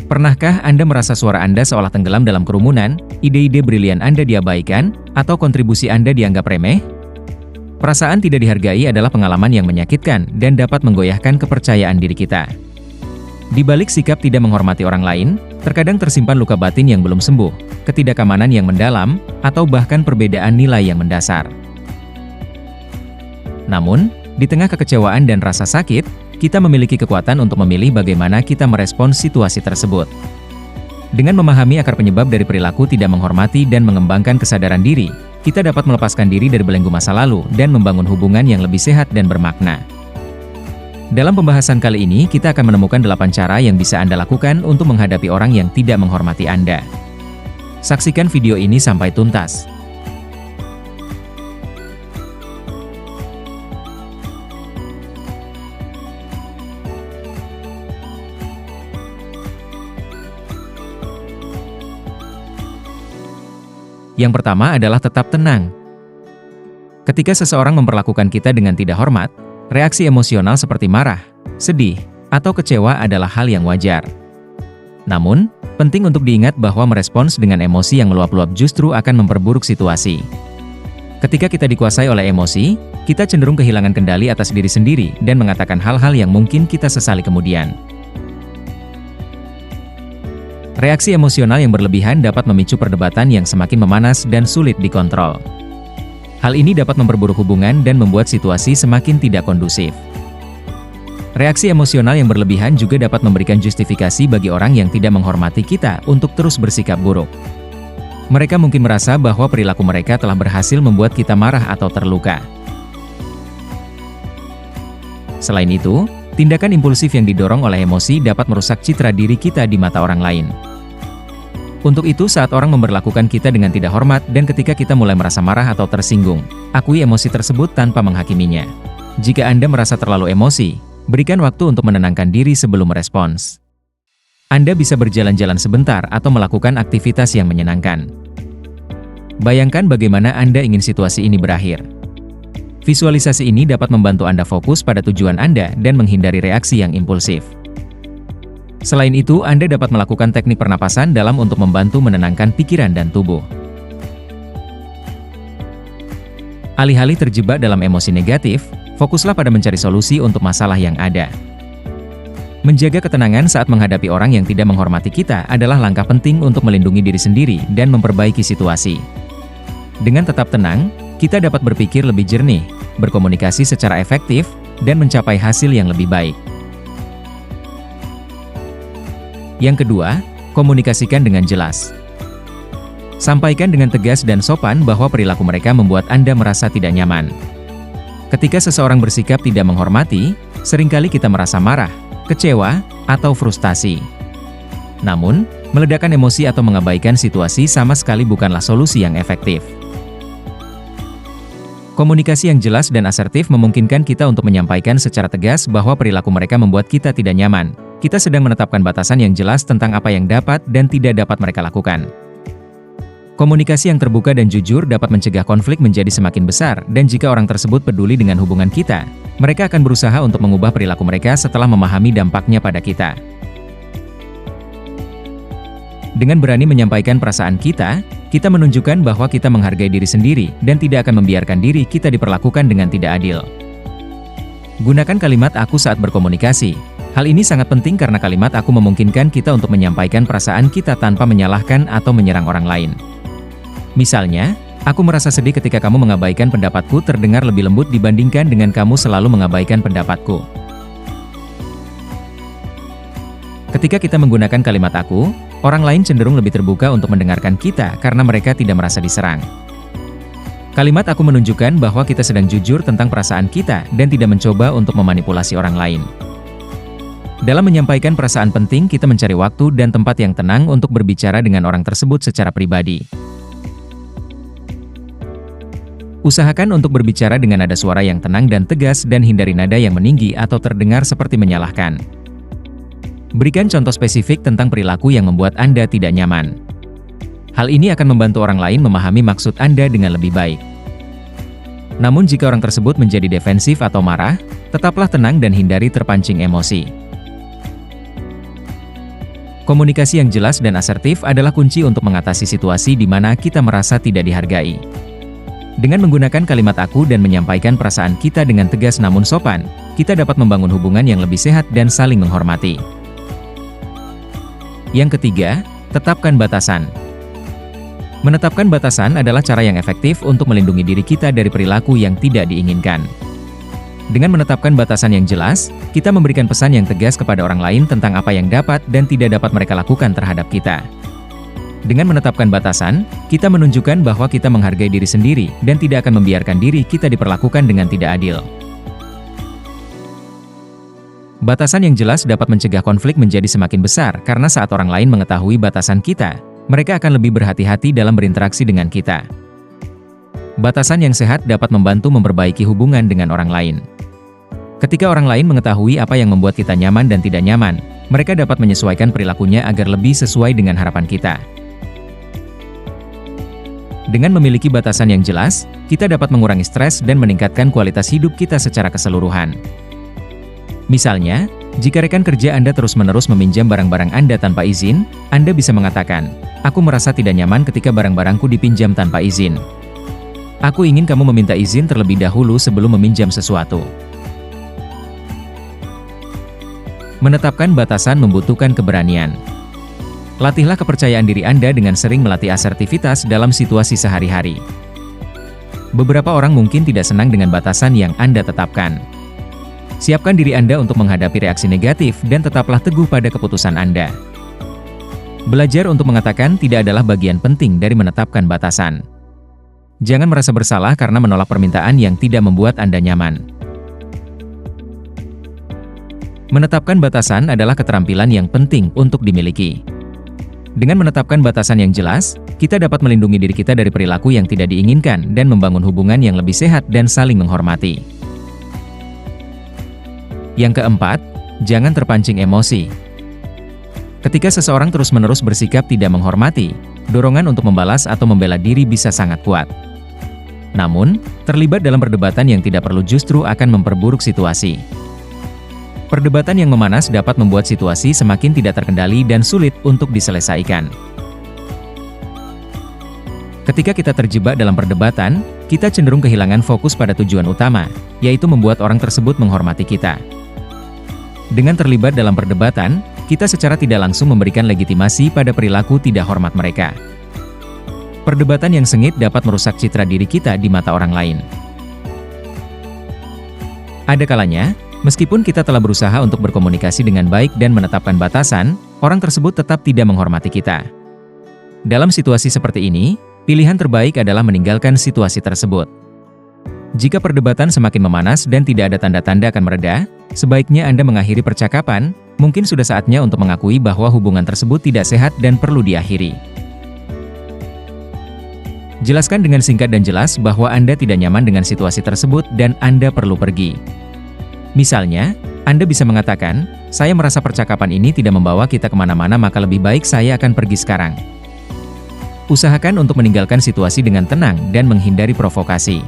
Pernahkah Anda merasa suara Anda seolah tenggelam dalam kerumunan, ide-ide brilian Anda diabaikan, atau kontribusi Anda dianggap remeh? Perasaan tidak dihargai adalah pengalaman yang menyakitkan dan dapat menggoyahkan kepercayaan diri kita. Di balik sikap tidak menghormati orang lain, terkadang tersimpan luka batin yang belum sembuh, ketidakamanan yang mendalam, atau bahkan perbedaan nilai yang mendasar. Namun, di tengah kekecewaan dan rasa sakit, kita memiliki kekuatan untuk memilih bagaimana kita merespons situasi tersebut. Dengan memahami akar penyebab dari perilaku tidak menghormati dan mengembangkan kesadaran diri, kita dapat melepaskan diri dari belenggu masa lalu dan membangun hubungan yang lebih sehat dan bermakna. Dalam pembahasan kali ini, kita akan menemukan 8 cara yang bisa Anda lakukan untuk menghadapi orang yang tidak menghormati Anda. Saksikan video ini sampai tuntas. Yang pertama adalah tetap tenang. Ketika seseorang memperlakukan kita dengan tidak hormat, reaksi emosional seperti marah, sedih, atau kecewa adalah hal yang wajar. Namun, penting untuk diingat bahwa merespons dengan emosi yang meluap-luap justru akan memperburuk situasi. Ketika kita dikuasai oleh emosi, kita cenderung kehilangan kendali atas diri sendiri dan mengatakan hal-hal yang mungkin kita sesali kemudian. Reaksi emosional yang berlebihan dapat memicu perdebatan yang semakin memanas dan sulit dikontrol. Hal ini dapat memperburuk hubungan dan membuat situasi semakin tidak kondusif. Reaksi emosional yang berlebihan juga dapat memberikan justifikasi bagi orang yang tidak menghormati kita untuk terus bersikap buruk. Mereka mungkin merasa bahwa perilaku mereka telah berhasil membuat kita marah atau terluka. Selain itu, tindakan impulsif yang didorong oleh emosi dapat merusak citra diri kita di mata orang lain. Untuk itu, saat orang memperlakukan kita dengan tidak hormat dan ketika kita mulai merasa marah atau tersinggung, akui emosi tersebut tanpa menghakiminya. Jika Anda merasa terlalu emosi, berikan waktu untuk menenangkan diri sebelum merespons. Anda bisa berjalan-jalan sebentar atau melakukan aktivitas yang menyenangkan. Bayangkan bagaimana Anda ingin situasi ini berakhir. Visualisasi ini dapat membantu Anda fokus pada tujuan Anda dan menghindari reaksi yang impulsif. Selain itu, Anda dapat melakukan teknik pernapasan dalam untuk membantu menenangkan pikiran dan tubuh. Alih-alih terjebak dalam emosi negatif, fokuslah pada mencari solusi untuk masalah yang ada. Menjaga ketenangan saat menghadapi orang yang tidak menghormati kita adalah langkah penting untuk melindungi diri sendiri dan memperbaiki situasi. Dengan tetap tenang, kita dapat berpikir lebih jernih, berkomunikasi secara efektif, dan mencapai hasil yang lebih baik. Yang kedua, komunikasikan dengan jelas. Sampaikan dengan tegas dan sopan bahwa perilaku mereka membuat Anda merasa tidak nyaman. Ketika seseorang bersikap tidak menghormati, seringkali kita merasa marah, kecewa, atau frustasi. Namun, meledakkan emosi atau mengabaikan situasi sama sekali bukanlah solusi yang efektif. Komunikasi yang jelas dan asertif memungkinkan kita untuk menyampaikan secara tegas bahwa perilaku mereka membuat kita tidak nyaman. Kita sedang menetapkan batasan yang jelas tentang apa yang dapat dan tidak dapat mereka lakukan. Komunikasi yang terbuka dan jujur dapat mencegah konflik menjadi semakin besar, dan jika orang tersebut peduli dengan hubungan kita, mereka akan berusaha untuk mengubah perilaku mereka setelah memahami dampaknya pada kita. Dengan berani menyampaikan perasaan kita menunjukkan bahwa kita menghargai diri sendiri dan tidak akan membiarkan diri kita diperlakukan dengan tidak adil. Gunakan kalimat "aku" saat berkomunikasi. Hal ini sangat penting karena kalimat "aku" memungkinkan kita untuk menyampaikan perasaan kita tanpa menyalahkan atau menyerang orang lain. Misalnya, "Aku merasa sedih ketika kamu mengabaikan pendapatku," terdengar lebih lembut dibandingkan dengan "kamu selalu mengabaikan pendapatku." Ketika kita menggunakan kalimat "aku", orang lain cenderung lebih terbuka untuk mendengarkan kita karena mereka tidak merasa diserang. Kalimat "aku" menunjukkan bahwa kita sedang jujur tentang perasaan kita dan tidak mencoba untuk memanipulasi orang lain. Dalam menyampaikan perasaan penting, kita mencari waktu dan tempat yang tenang untuk berbicara dengan orang tersebut secara pribadi. Usahakan untuk berbicara dengan nada suara yang tenang dan tegas dan hindari nada yang meninggi atau terdengar seperti menyalahkan. Berikan contoh spesifik tentang perilaku yang membuat Anda tidak nyaman. Hal ini akan membantu orang lain memahami maksud Anda dengan lebih baik. Namun jika orang tersebut menjadi defensif atau marah, tetaplah tenang dan hindari terpancing emosi. Komunikasi yang jelas dan asertif adalah kunci untuk mengatasi situasi di mana kita merasa tidak dihargai. Dengan menggunakan kalimat aku dan menyampaikan perasaan kita dengan tegas namun sopan, kita dapat membangun hubungan yang lebih sehat dan saling menghormati. Yang ketiga, tetapkan batasan. Menetapkan batasan adalah cara yang efektif untuk melindungi diri kita dari perilaku yang tidak diinginkan. Dengan menetapkan batasan yang jelas, kita memberikan pesan yang tegas kepada orang lain tentang apa yang dapat dan tidak dapat mereka lakukan terhadap kita. Dengan menetapkan batasan, kita menunjukkan bahwa kita menghargai diri sendiri dan tidak akan membiarkan diri kita diperlakukan dengan tidak adil. Batasan yang jelas dapat mencegah konflik menjadi semakin besar karena saat orang lain mengetahui batasan kita, mereka akan lebih berhati-hati dalam berinteraksi dengan kita. Batasan yang sehat dapat membantu memperbaiki hubungan dengan orang lain. Ketika orang lain mengetahui apa yang membuat kita nyaman dan tidak nyaman, mereka dapat menyesuaikan perilakunya agar lebih sesuai dengan harapan kita. Dengan memiliki batasan yang jelas, kita dapat mengurangi stres dan meningkatkan kualitas hidup kita secara keseluruhan. Misalnya, jika rekan kerja Anda terus-menerus meminjam barang-barang Anda tanpa izin, Anda bisa mengatakan, "Aku merasa tidak nyaman ketika barang-barangku dipinjam tanpa izin. Aku ingin kamu meminta izin terlebih dahulu sebelum meminjam sesuatu." Menetapkan batasan membutuhkan keberanian. Latihlah kepercayaan diri Anda dengan sering melatih asertivitas dalam situasi sehari-hari. Beberapa orang mungkin tidak senang dengan batasan yang Anda tetapkan. Siapkan diri Anda untuk menghadapi reaksi negatif dan tetaplah teguh pada keputusan Anda. Belajar untuk mengatakan tidak adalah bagian penting dari menetapkan batasan. Jangan merasa bersalah karena menolak permintaan yang tidak membuat Anda nyaman. Menetapkan batasan adalah keterampilan yang penting untuk dimiliki. Dengan menetapkan batasan yang jelas, kita dapat melindungi diri kita dari perilaku yang tidak diinginkan dan membangun hubungan yang lebih sehat dan saling menghormati. Yang keempat, jangan terpancing emosi. Ketika seseorang terus-menerus bersikap tidak menghormati, dorongan untuk membalas atau membela diri bisa sangat kuat. Namun, terlibat dalam perdebatan yang tidak perlu justru akan memperburuk situasi. Perdebatan yang memanas dapat membuat situasi semakin tidak terkendali dan sulit untuk diselesaikan. Ketika kita terjebak dalam perdebatan, kita cenderung kehilangan fokus pada tujuan utama, yaitu membuat orang tersebut menghormati kita. Dengan terlibat dalam perdebatan, kita secara tidak langsung memberikan legitimasi pada perilaku tidak hormat mereka. Perdebatan yang sengit dapat merusak citra diri kita di mata orang lain. Ada kalanya, meskipun kita telah berusaha untuk berkomunikasi dengan baik dan menetapkan batasan, orang tersebut tetap tidak menghormati kita. Dalam situasi seperti ini, pilihan terbaik adalah meninggalkan situasi tersebut. Jika perdebatan semakin memanas dan tidak ada tanda-tanda akan mereda, sebaiknya Anda mengakhiri percakapan. Mungkin sudah saatnya untuk mengakui bahwa hubungan tersebut tidak sehat dan perlu diakhiri. Jelaskan dengan singkat dan jelas bahwa Anda tidak nyaman dengan situasi tersebut dan Anda perlu pergi. Misalnya, Anda bisa mengatakan, "Saya merasa percakapan ini tidak membawa kita kemana-mana, maka lebih baik saya akan pergi sekarang." Usahakan untuk meninggalkan situasi dengan tenang dan menghindari provokasi.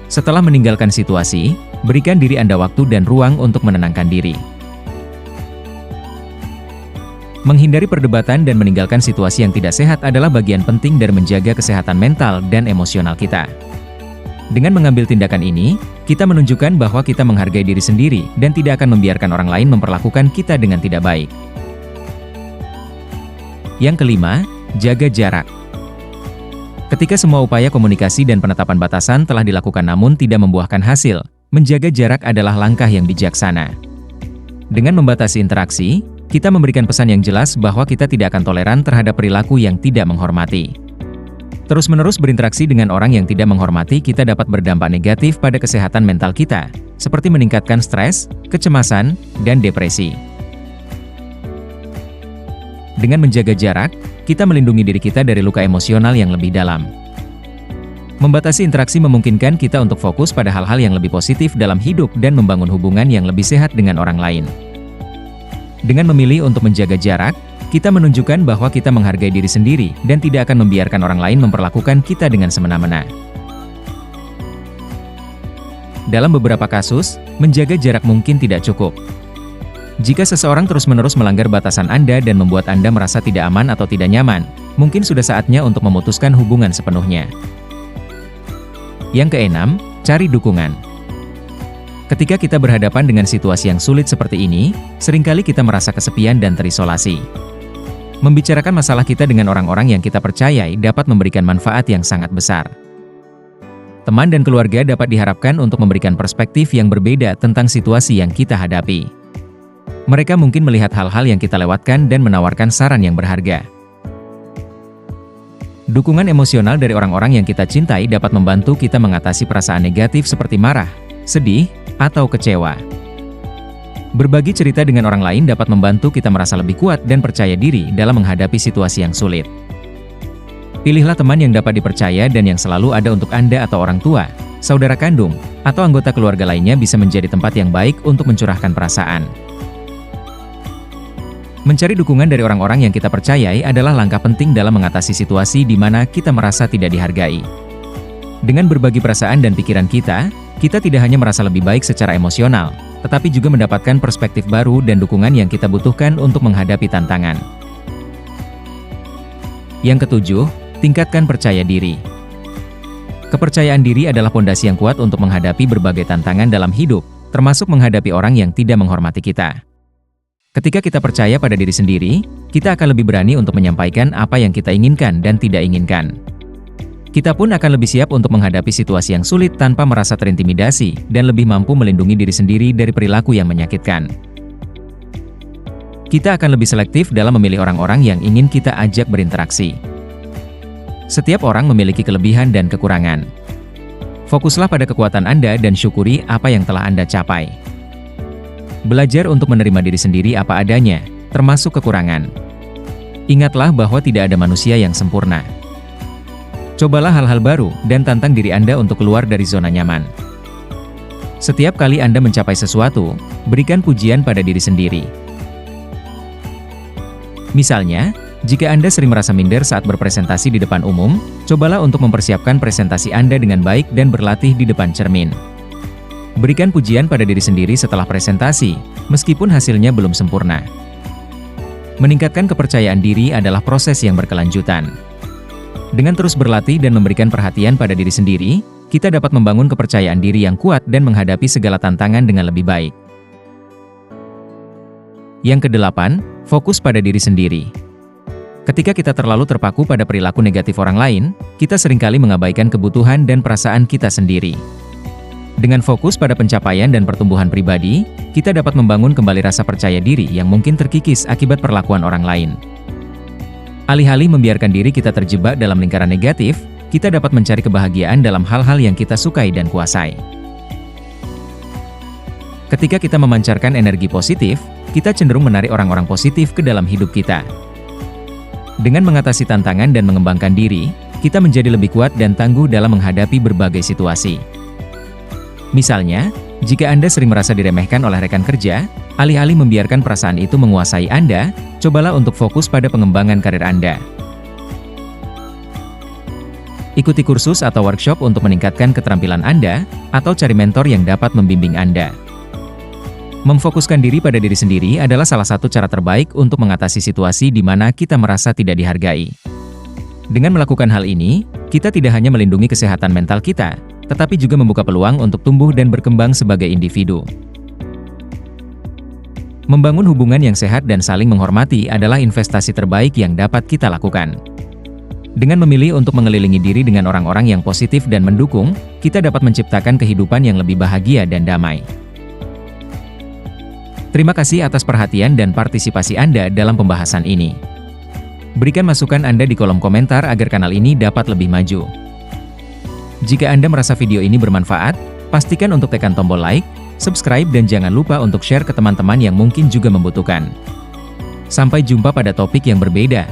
Setelah meninggalkan situasi, berikan diri Anda waktu dan ruang untuk menenangkan diri. Menghindari perdebatan dan meninggalkan situasi yang tidak sehat adalah bagian penting dari menjaga kesehatan mental dan emosional kita. Dengan mengambil tindakan ini, kita menunjukkan bahwa kita menghargai diri sendiri dan tidak akan membiarkan orang lain memperlakukan kita dengan tidak baik. Yang kelima, jaga jarak. Ketika semua upaya komunikasi dan penetapan batasan telah dilakukan namun tidak membuahkan hasil, menjaga jarak adalah langkah yang bijaksana. Dengan membatasi interaksi, kita memberikan pesan yang jelas bahwa kita tidak akan toleran terhadap perilaku yang tidak menghormati. Terus-menerus berinteraksi dengan orang yang tidak menghormati kita dapat berdampak negatif pada kesehatan mental kita, seperti meningkatkan stres, kecemasan, dan depresi. Dengan menjaga jarak, kita melindungi diri kita dari luka emosional yang lebih dalam. Membatasi interaksi memungkinkan kita untuk fokus pada hal-hal yang lebih positif dalam hidup dan membangun hubungan yang lebih sehat dengan orang lain. Dengan memilih untuk menjaga jarak, kita menunjukkan bahwa kita menghargai diri sendiri dan tidak akan membiarkan orang lain memperlakukan kita dengan semena-mena. Dalam beberapa kasus, menjaga jarak mungkin tidak cukup. Jika seseorang terus-menerus melanggar batasan Anda dan membuat Anda merasa tidak aman atau tidak nyaman, mungkin sudah saatnya untuk memutuskan hubungan sepenuhnya. Yang keenam, cari dukungan. Ketika kita berhadapan dengan situasi yang sulit seperti ini, seringkali kita merasa kesepian dan terisolasi. Membicarakan masalah kita dengan orang-orang yang kita percayai dapat memberikan manfaat yang sangat besar. Teman dan keluarga dapat diharapkan untuk memberikan perspektif yang berbeda tentang situasi yang kita hadapi. Mereka mungkin melihat hal-hal yang kita lewatkan dan menawarkan saran yang berharga. Dukungan emosional dari orang-orang yang kita cintai dapat membantu kita mengatasi perasaan negatif seperti marah, sedih, atau kecewa. Berbagi cerita dengan orang lain dapat membantu kita merasa lebih kuat dan percaya diri dalam menghadapi situasi yang sulit. Pilihlah teman yang dapat dipercaya dan yang selalu ada untuk Anda atau orang tua, saudara kandung, atau anggota keluarga lainnya bisa menjadi tempat yang baik untuk mencurahkan perasaan. Mencari dukungan dari orang-orang yang kita percayai adalah langkah penting dalam mengatasi situasi di mana kita merasa tidak dihargai. Dengan berbagi perasaan dan pikiran kita tidak hanya merasa lebih baik secara emosional, tetapi juga mendapatkan perspektif baru dan dukungan yang kita butuhkan untuk menghadapi tantangan. Yang ketujuh, tingkatkan percaya diri. Kepercayaan diri adalah pondasi yang kuat untuk menghadapi berbagai tantangan dalam hidup, termasuk menghadapi orang yang tidak menghormati kita. Ketika kita percaya pada diri sendiri, kita akan lebih berani untuk menyampaikan apa yang kita inginkan dan tidak inginkan. Kita pun akan lebih siap untuk menghadapi situasi yang sulit tanpa merasa terintimidasi dan lebih mampu melindungi diri sendiri dari perilaku yang menyakitkan. Kita akan lebih selektif dalam memilih orang-orang yang ingin kita ajak berinteraksi. Setiap orang memiliki kelebihan dan kekurangan. Fokuslah pada kekuatan Anda dan syukuri apa yang telah Anda capai. Belajar untuk menerima diri sendiri apa adanya, termasuk kekurangan. Ingatlah bahwa tidak ada manusia yang sempurna. Cobalah hal-hal baru dan tantang diri Anda untuk keluar dari zona nyaman. Setiap kali Anda mencapai sesuatu, berikan pujian pada diri sendiri. Misalnya, jika Anda sering merasa minder saat berpresentasi di depan umum, cobalah untuk mempersiapkan presentasi Anda dengan baik dan berlatih di depan cermin. Berikan pujian pada diri sendiri setelah presentasi, meskipun hasilnya belum sempurna. Meningkatkan kepercayaan diri adalah proses yang berkelanjutan. Dengan terus berlatih dan memberikan perhatian pada diri sendiri, kita dapat membangun kepercayaan diri yang kuat dan menghadapi segala tantangan dengan lebih baik. Yang kedelapan, fokus pada diri sendiri. Ketika kita terlalu terpaku pada perilaku negatif orang lain, kita seringkali mengabaikan kebutuhan dan perasaan kita sendiri. Dengan fokus pada pencapaian dan pertumbuhan pribadi, kita dapat membangun kembali rasa percaya diri yang mungkin terkikis akibat perlakuan orang lain. Alih-alih membiarkan diri kita terjebak dalam lingkaran negatif, kita dapat mencari kebahagiaan dalam hal-hal yang kita sukai dan kuasai. Ketika kita memancarkan energi positif, kita cenderung menarik orang-orang positif ke dalam hidup kita. Dengan mengatasi tantangan dan mengembangkan diri, kita menjadi lebih kuat dan tangguh dalam menghadapi berbagai situasi. Misalnya, jika Anda sering merasa diremehkan oleh rekan kerja, alih-alih membiarkan perasaan itu menguasai Anda, cobalah untuk fokus pada pengembangan karir Anda. Ikuti kursus atau workshop untuk meningkatkan keterampilan Anda, atau cari mentor yang dapat membimbing Anda. Memfokuskan diri pada diri sendiri adalah salah satu cara terbaik untuk mengatasi situasi di mana kita merasa tidak dihargai. Dengan melakukan hal ini, kita tidak hanya melindungi kesehatan mental kita, tetapi juga membuka peluang untuk tumbuh dan berkembang sebagai individu. Membangun hubungan yang sehat dan saling menghormati adalah investasi terbaik yang dapat kita lakukan. Dengan memilih untuk mengelilingi diri dengan orang-orang yang positif dan mendukung, kita dapat menciptakan kehidupan yang lebih bahagia dan damai. Terima kasih atas perhatian dan partisipasi Anda dalam pembahasan ini. Berikan masukan Anda di kolom komentar agar kanal ini dapat lebih maju. Jika Anda merasa video ini bermanfaat, pastikan untuk tekan tombol like, subscribe dan jangan lupa untuk share ke teman-teman yang mungkin juga membutuhkan. Sampai jumpa pada topik yang berbeda.